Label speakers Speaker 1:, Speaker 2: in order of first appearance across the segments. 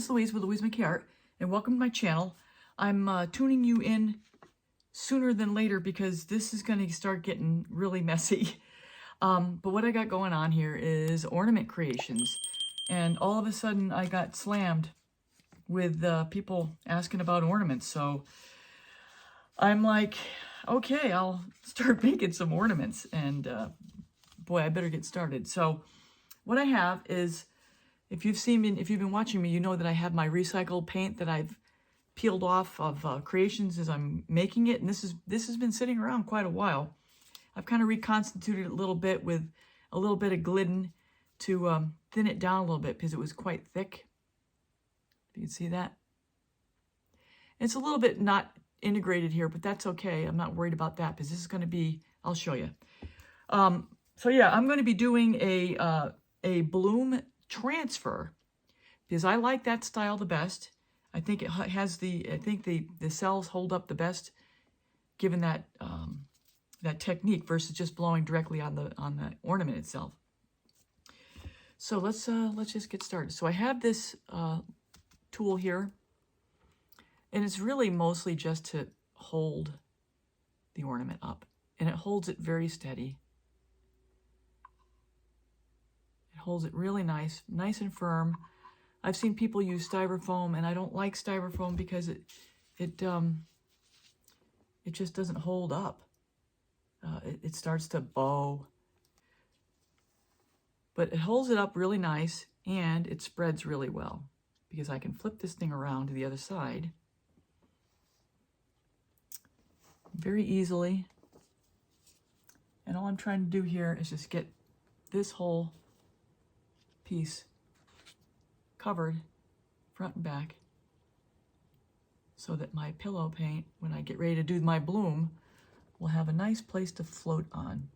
Speaker 1: it's Louise with Louise Art, and welcome to my channel. I'm tuning you in sooner than later because this is going to start getting really messy. But what I got going on here is ornament creations, and all of a sudden I got slammed with people asking about ornaments. So I'm like, okay, I'll start making some ornaments, and boy, I better get started. So what I have is, if you've been watching me, you know that I have my recycled paint that I've peeled off of creations as I'm making it, and this has been sitting around quite a while. I've kind of reconstituted it a little bit with a little bit of Glidden to thin it down a little bit because it was quite thick. If you can see that. It's a little bit not integrated here, but that's okay. I'm not worried about that because this is going to be, I'll show you. So yeah, I'm going to be doing a bloom transfer because I like that style the best. I think it has the cells hold up the best given that that technique versus just blowing directly on the ornament itself. So let's just get started. So I have this tool here, and it's really mostly just to hold the ornament up, and it holds it very steady. It holds it really nice and firm. I've seen people use styrofoam, and I don't like styrofoam because it just doesn't hold up. It starts to bow. But it holds it up really nice, and it spreads really well because I can flip this thing around to the other side very easily. And all I'm trying to do here is just get this whole piece covered front and back so that my pillow paint, when I get ready to do my bloom, will have a nice place to float on.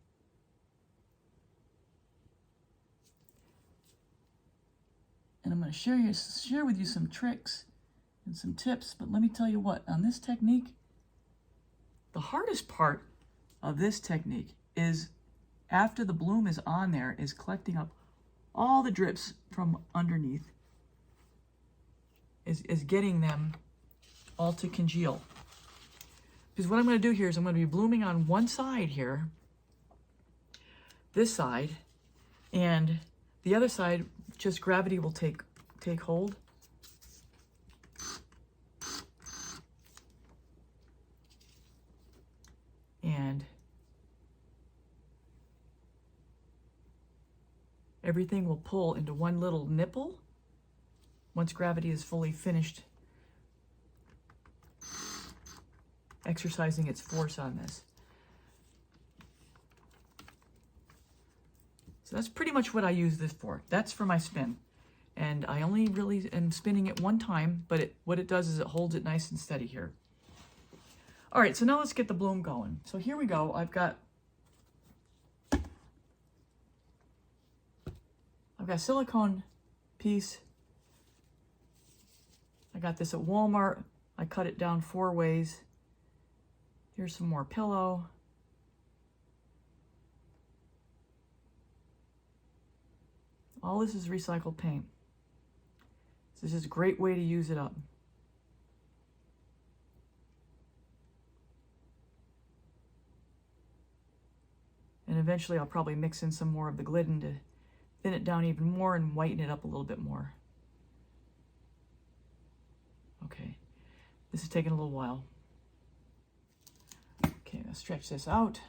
Speaker 1: And I'm going to share with you some tricks and some tips, but let me tell you what, on this technique, the hardest part of this technique is after the bloom is on there is collecting up all the drips from underneath, is getting them all to congeal. Because what I'm going to do here is I'm going to be blooming on one side here, this side, and the other side, just gravity will take hold. And everything will pull into one little nipple once gravity is fully finished exercising its force on this. So that's pretty much what I use this for. That's for my spin. And I only really am spinning it one time, but what it does is it holds it nice and steady here. All right, so now let's get the bloom going. So here we go. I've got a silicone piece. I got this at Walmart. I cut it down 4 ways. Here's some more pillow. All this is recycled paint. This is a great way to use it up. And eventually I'll probably mix in some more of the Glidden to thin it down even more and whiten it up a little bit more. Okay, this is taking a little while. Okay, let's stretch this out.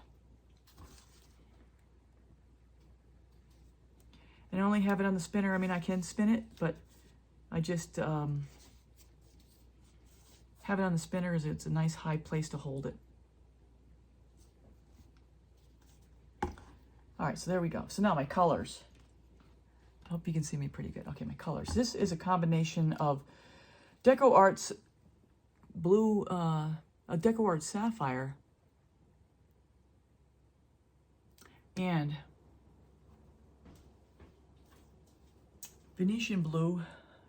Speaker 1: And I only have it on the spinner. I mean, I can spin it, but I just have it on the spinner as it's a nice high place to hold it. All right, so there we go. So now my colors. I hope you can see me pretty good. Okay, my colors. This is a combination of DecoArt's blue, DecoArt Sapphire, and Venetian Blue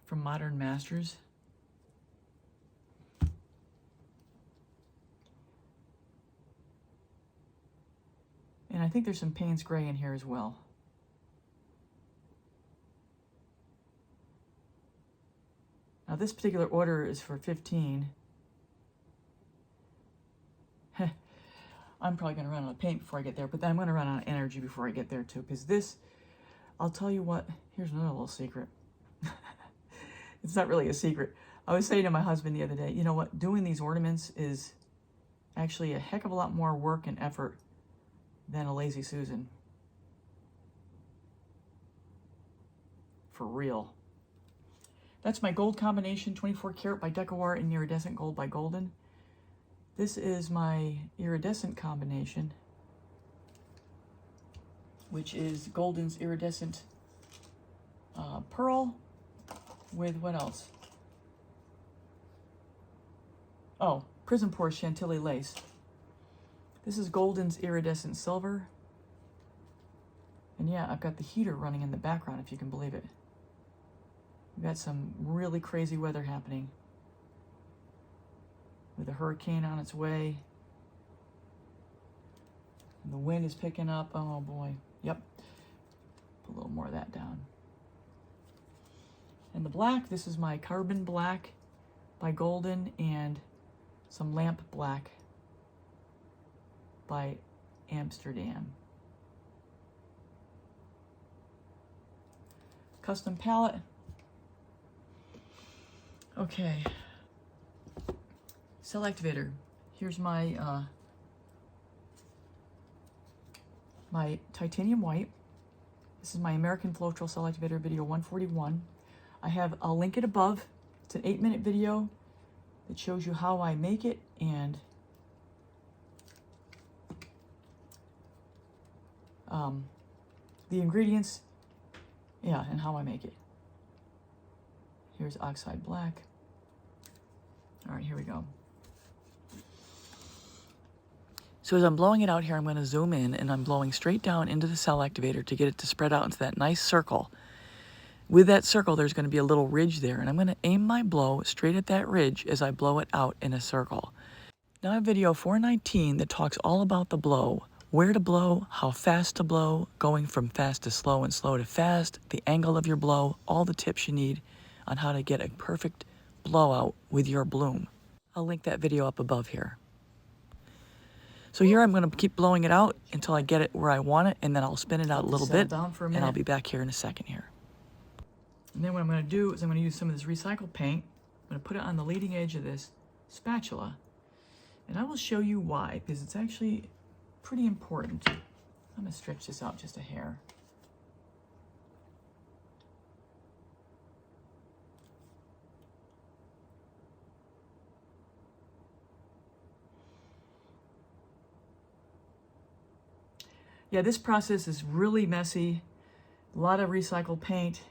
Speaker 1: from Modern Masters. And I think there's some Payne's Gray in here as well. this particular order is for 15. I'm probably going to run out of paint before I get there, but then I'm going to run out of energy before I get there too, because this, I'll tell you what, here's another little secret. It's not really a secret. I was saying to my husband the other day, you know what, doing these ornaments is actually a heck of a lot more work and effort than a Lazy Susan. For real. That's my gold combination, 24 karat by Decor and iridescent gold by Golden. This is my iridescent combination, which is Golden's iridescent pearl with what else? Oh, Prism Pour Chantilly lace. This is Golden's iridescent silver. And yeah, I've got the heater running in the background, if you can believe it. We've got some really crazy weather happening, with a hurricane on its way. And the wind is picking up. Oh boy. Yep. Put a little more of that down. And the black, this is my Carbon Black by Golden and some Lamp Black by Amsterdam. Custom palette. Okay. Cell Activator. Here's my my titanium white. This is my American Floetrol Cell Activator video 141. I'll link it above. It's an 8-minute video that shows you how I make it and the ingredients, yeah, and how I make it. Here's Oxide Black. All right, here we go. So as I'm blowing it out here, I'm going to zoom in and I'm blowing straight down into the cell activator to get it to spread out into that nice circle. With that circle, there's going to be a little ridge there, and I'm going to aim my blow straight at that ridge as I blow it out in a circle. Now I have video 419 that talks all about the blow, where to blow, how fast to blow, going from fast to slow and slow to fast, the angle of your blow, all the tips you need on how to get a perfect blowout with your bloom. I'll link that video up above here. So here I'm going to keep blowing it out until I get it where I want it, and then I'll spin it out a little bit, and I'll be back here in a second here. And then what I'm going to do is I'm going to use some of this recycled paint. I'm going to put it on the leading edge of this spatula, and I will show you why, because it's actually pretty important. I'm going to stretch this out just a hair. Yeah, this process is really messy. A lot of recycled paint.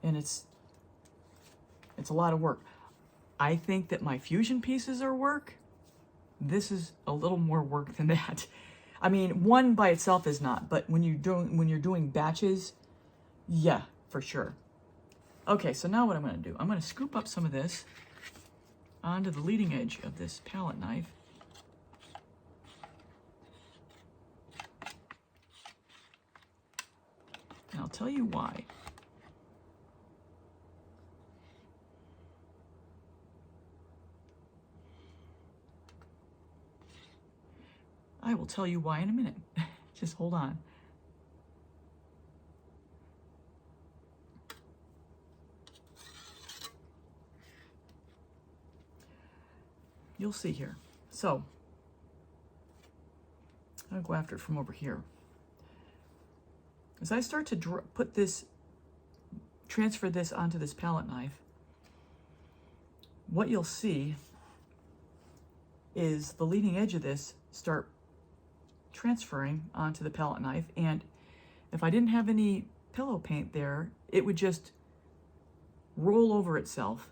Speaker 1: And it's a lot of work. I think that my fusion pieces are work. This is a little more work than that. I mean, one by itself is not, but when you're doing batches, yeah, for sure. Okay, so now what I'm going to do, I'm going to scoop up some of this onto the leading edge of this palette knife. And I'll tell you why. I will tell you why in a minute. Just hold on. You'll see here. So, I'll go after it from over here. As I start to transfer this onto this palette knife, what you'll see is the leading edge of this start transferring onto the palette knife, and if I didn't have any pillow paint there, it would just roll over itself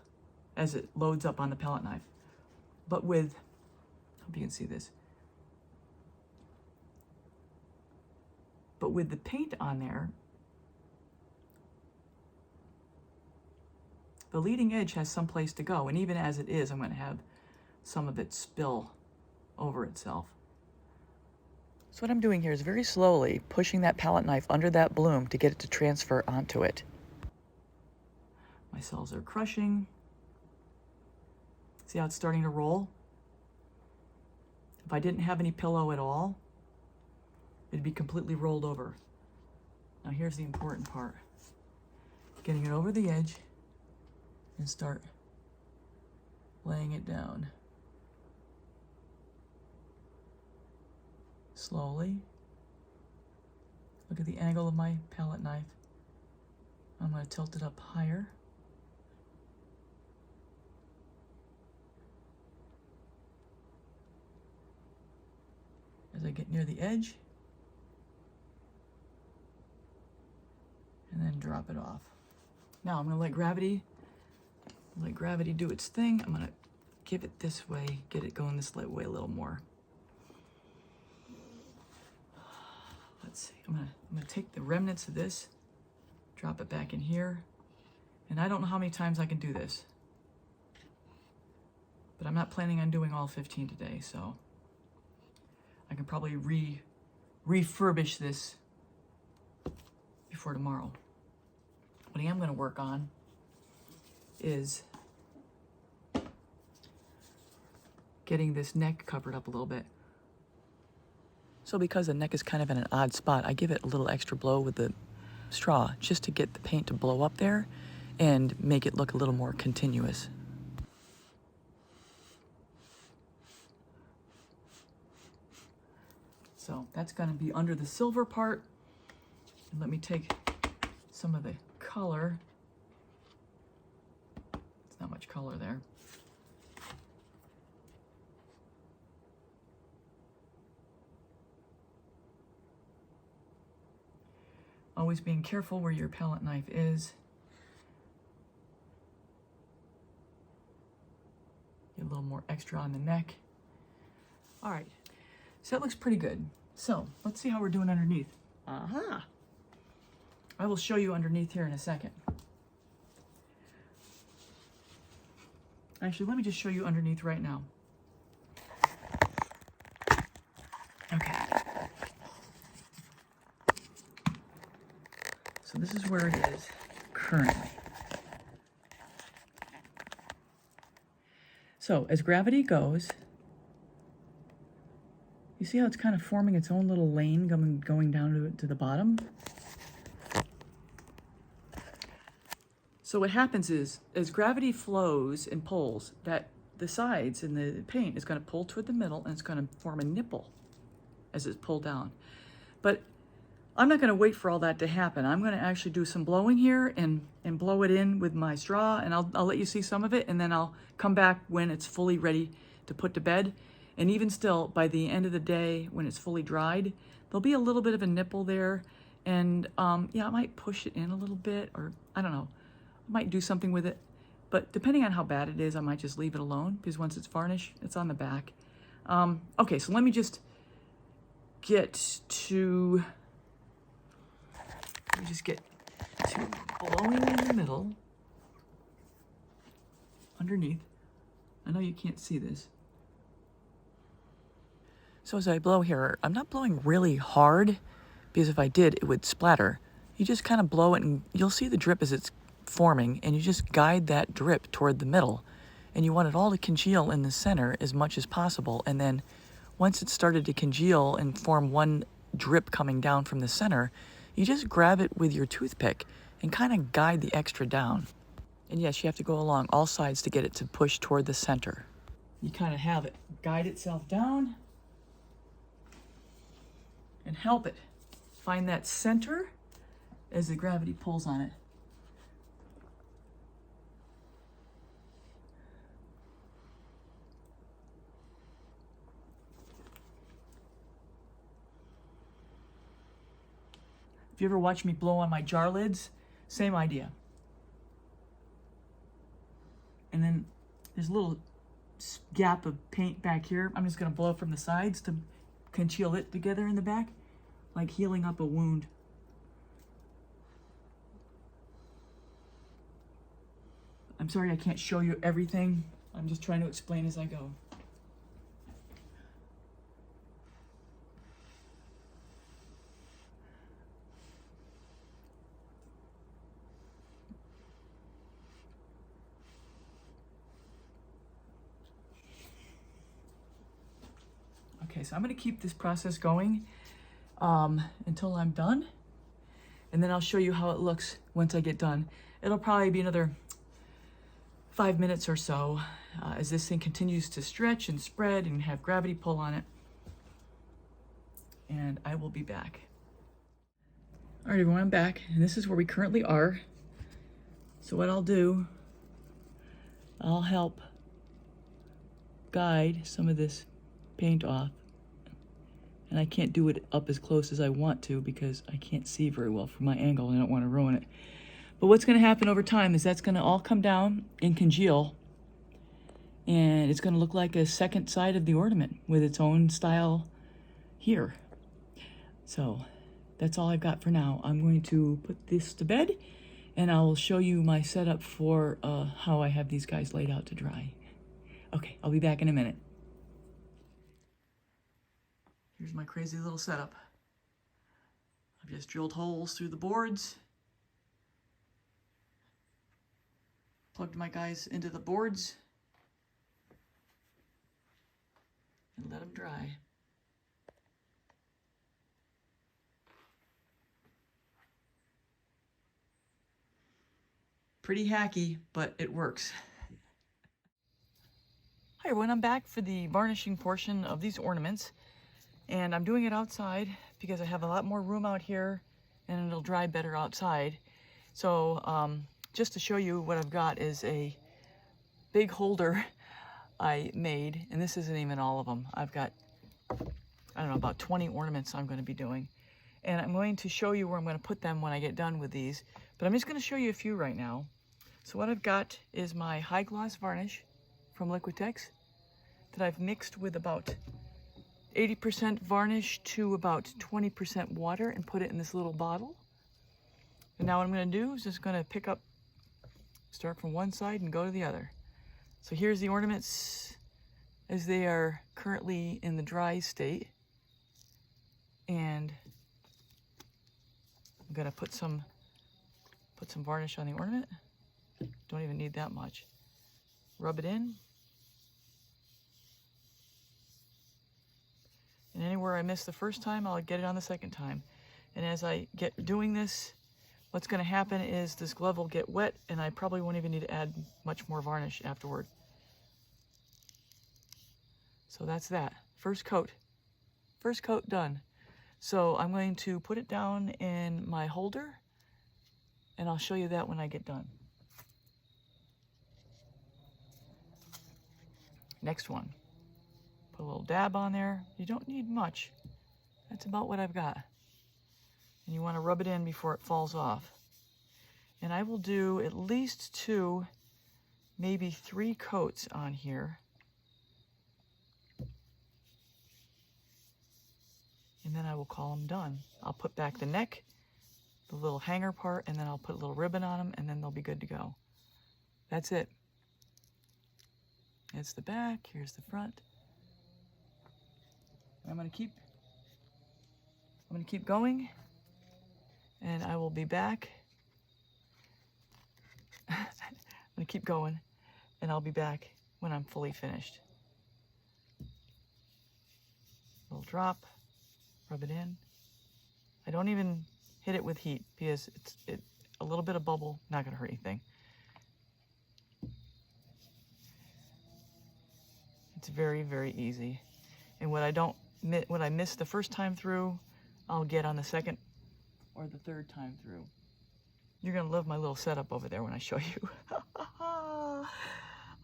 Speaker 1: as it loads up on the palette knife. But with, I hope you can see this, but with the paint on there, the leading edge has some place to go, and even as it is, I'm going to have some of it spill over itself. So what I'm doing here is very slowly pushing that palette knife under that bloom to get it to transfer onto it. My cells are crushing. See how it's starting to roll? If I didn't have any pillow at all, it'd be completely rolled over. Now here's the important part. Getting it over the edge and start laying it down. Slowly. Look at the angle of my palette knife. I'm going to tilt it up higher. As I get near the edge, and then drop it off. Now I'm going to let gravity do its thing. I'm going to give it this way, get it going this way a little more. Let's see, I'm gonna take the remnants of this, drop it back in here, and I don't know how many times I can do this, but I'm not planning on doing all 15 today, so I can probably refurbish this before tomorrow. What I am gonna work on is getting this neck covered up a little bit. So because the neck is kind of in an odd spot, I give it a little extra blow with the straw just to get the paint to blow up there and make it look a little more continuous. So that's going to be under the silver part. And let me take some of the color. It's not much color there. Always being careful where your palette knife is. Get a little more extra on the neck. All right, so that looks pretty good. So let's see how we're doing underneath. Aha! I will show you underneath here in a second. Actually, let me just show you underneath right now. Okay. So this is where it is currently. So as gravity goes, you see how it's kind of forming its own little lane going down to the bottom? So what happens is, as gravity flows and pulls, that the sides and the paint is going to pull toward the middle, and it's going to form a nipple as it's pulled down. But I'm not going to wait for all that to happen. I'm going to actually do some blowing here and blow it in with my straw, and I'll let you see some of it, and then I'll come back when it's fully ready to put to bed. And even still, by the end of the day, when it's fully dried, there'll be a little bit of a nipple there, and yeah, I might push it in a little bit, or I don't know, I might do something with it. But depending on how bad it is, I might just leave it alone, because once it's varnished, it's on the back. Okay, so let me just get to blowing in the middle, underneath. I know you can't see this. So as I blow here, I'm not blowing really hard, because if I did, it would splatter. You just kind of blow it, and you'll see the drip as it's forming, and you just guide that drip toward the middle. And you want it all to congeal in the center as much as possible. And then once it's started to congeal and form one drip coming down from the center, you just grab it with your toothpick and kind of guide the extra down. And yes, you have to go along all sides to get it to push toward the center. You kind of have it guide itself down and help it find that center as the gravity pulls on it. If you ever watch me blow on my jar lids, same idea. And then there's a little gap of paint back here. I'm just gonna blow from the sides to congeal it together in the back, like healing up a wound. I'm sorry I can't show you everything. I'm just trying to explain as I go. Okay, so I'm gonna keep this process going until I'm done. And then I'll show you how it looks once I get done. It'll probably be another 5 minutes or so as this thing continues to stretch and spread and have gravity pull on it. And I will be back. All right, everyone, I'm back, and this is where we currently are. So what I'll do, I'll help guide some of this paint off. And I can't do it up as close as I want to because I can't see very well from my angle and I don't want to ruin it. But what's going to happen over time is that's going to all come down and congeal, and it's going to look like a second side of the ornament with its own style here. So that's all I've got for now. I'm going to put this to bed, and I'll show you my setup for how I have these guys laid out to dry. Okay, I'll be back in a minute. Here's my crazy little setup. I've just drilled holes through the boards, plugged my guys into the boards, and let them dry. Pretty hacky, but it works. Hi everyone, I'm back for the varnishing portion of these ornaments, and I'm doing it outside because I have a lot more room out here and it'll dry better outside. So just to show you what I've got is a big holder I made, and this isn't even all of them. I've got, I don't know, about 20 ornaments I'm going to be doing, and I'm going to show you where I'm going to put them when I get done with these, but I'm just going to show you a few right now. So what I've got is my high gloss varnish from Liquitex that I've mixed with about 80% varnish to about 20% water and put it in this little bottle. And now what I'm going to do is just going to pick up, start from one side and go to the other. So here's the ornaments as they are currently in the dry state. And I'm going to put some varnish on the ornament. Don't even need that much. Rub it in. And anywhere I missed the first time, I'll get it on the second time. And as I get doing this, what's going to happen is this glove will get wet, and I probably won't even need to add much more varnish afterward. So that's that. First coat done. So I'm going to put it down in my holder, and I'll show you that when I get done. Next one. Put a little dab on there. You don't need much. That's about what I've got. And you want to rub it in before it falls off. And I will do at least 2, maybe 3 coats on here. And then I will call them done. I'll put back the neck, the little hanger part, and then I'll put a little ribbon on them, and then they'll be good to go. That's it. It's the back, here's the front. I'm gonna keep going, and I will be back. I'm gonna keep going, and I'll be back when I'm fully finished. Little drop, rub it in. I don't even hit it with heat because a little bit of bubble, not gonna hurt anything. It's very, very easy. And what I missed the first time through, I'll get on the second or the third time through. You're gonna love my little setup over there when I show you.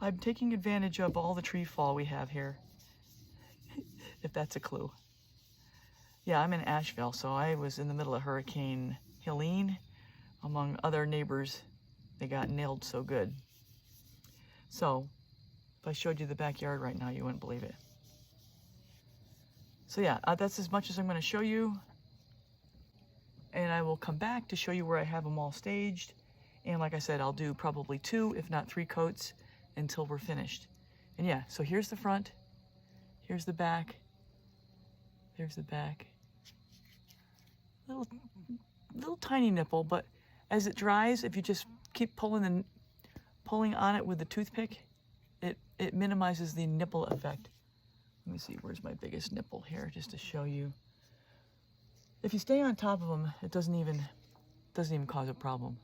Speaker 1: I'm taking advantage of all the tree fall we have here, if that's a clue. Yeah, I'm in Asheville, so I was in the middle of Hurricane Helene. Among other neighbors, they got nailed so good. So, if I showed you the backyard right now, you wouldn't believe it. So yeah, that's as much as I'm going to show you. And I will come back to show you where I have them all staged. And like I said, I'll do probably 2, if not 3 coats until we're finished. And yeah, so here's the front, here's the back, there's the back. Little tiny nipple, but as it dries, if you just keep pulling on it with the toothpick, it minimizes the nipple effect. Let me see, where's my biggest nipple here, just to show you. If you stay on top of them, it doesn't even cause a problem.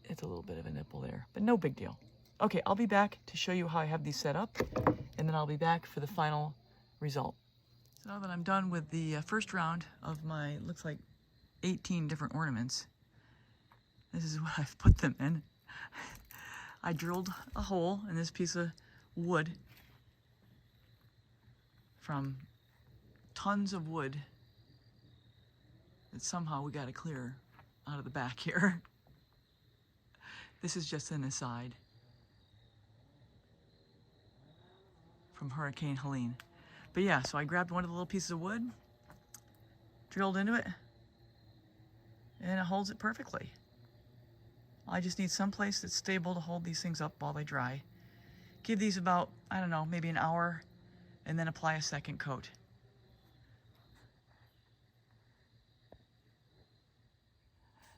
Speaker 1: It's a little bit of a nipple there, but no big deal. Okay, I'll be back to show you how I have these set up, and then I'll be back for the final result. So now that I'm done with the first round of my, looks like 18 different ornaments, this is what I've put them in. I drilled a hole in this piece of wood from tons of wood that somehow we got to clear out of the back here. This is just an aside from Hurricane Helene. But yeah, so I grabbed one of the little pieces of wood, drilled into it, and it holds it perfectly. I just need some place that's stable to hold these things up while they dry. Give these about, I don't know, maybe an hour, and then apply a second coat.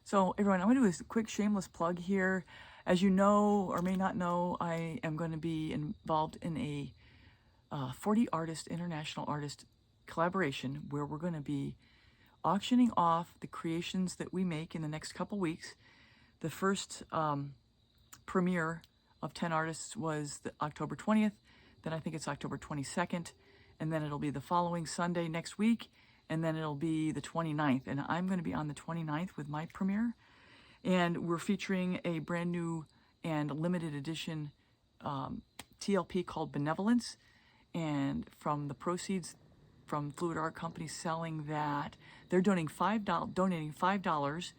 Speaker 1: So everyone, I'm going to do a quick shameless plug here. As you know or may not know, I am going to be involved in a 40 artist, international artist collaboration where we're going to be auctioning off the creations that we make in the next couple weeks. The first premiere of 10 artists was October 20th, then I think it's October 22nd, and then it'll be the following Sunday next week, and then it'll be the 29th, and I'm going to be on the 29th with my premiere, and we're featuring a brand new and limited edition TLP called Benevolence, and from the proceeds from Fluidart company selling that, they're donating $5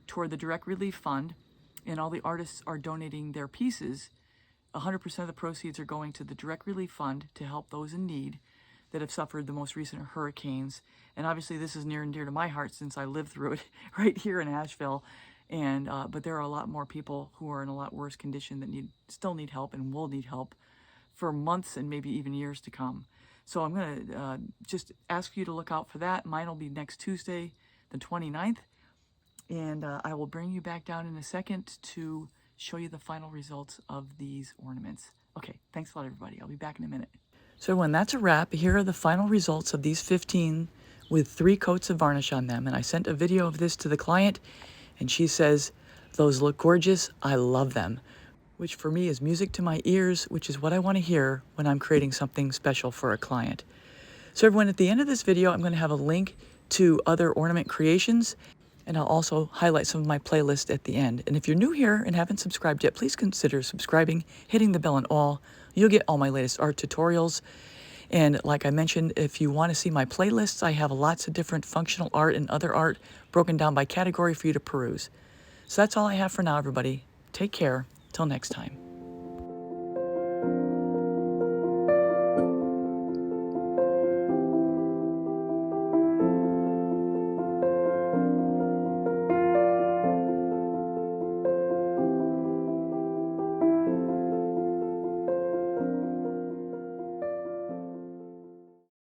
Speaker 1: toward the Direct Relief Fund, and all the artists are donating their pieces. 100% of the proceeds are going to the Direct Relief Fund to help those in need that have suffered the most recent hurricanes. And obviously this is near and dear to my heart since I lived through it right here in Asheville. And but there are a lot more people who are in a lot worse condition that still need help and will need help for months and maybe even years to come. So I'm going to just ask you to look out for that. Mine will be next Tuesday, the 29th. And I will bring you back down in a second to show you the final results of these ornaments. Okay, thanks a lot, everybody. I'll be back in a minute. So everyone, that's a wrap. Here are the final results of these 15 with 3 coats of varnish on them. And I sent a video of this to the client, and she says, those look gorgeous. I love them. Which for me is music to my ears, which is what I want to hear when I'm creating something special for a client. So everyone, at the end of this video, I'm going to have a link to other ornament creations, and I'll also highlight some of my playlists at the end. And if you're new here and haven't subscribed yet, please consider subscribing, hitting the bell and all. You'll get all my latest art tutorials. And like I mentioned, if you want to see my playlists, I have lots of different functional art and other art broken down by category for you to peruse. So that's all I have for now, everybody. Take care. Till next time.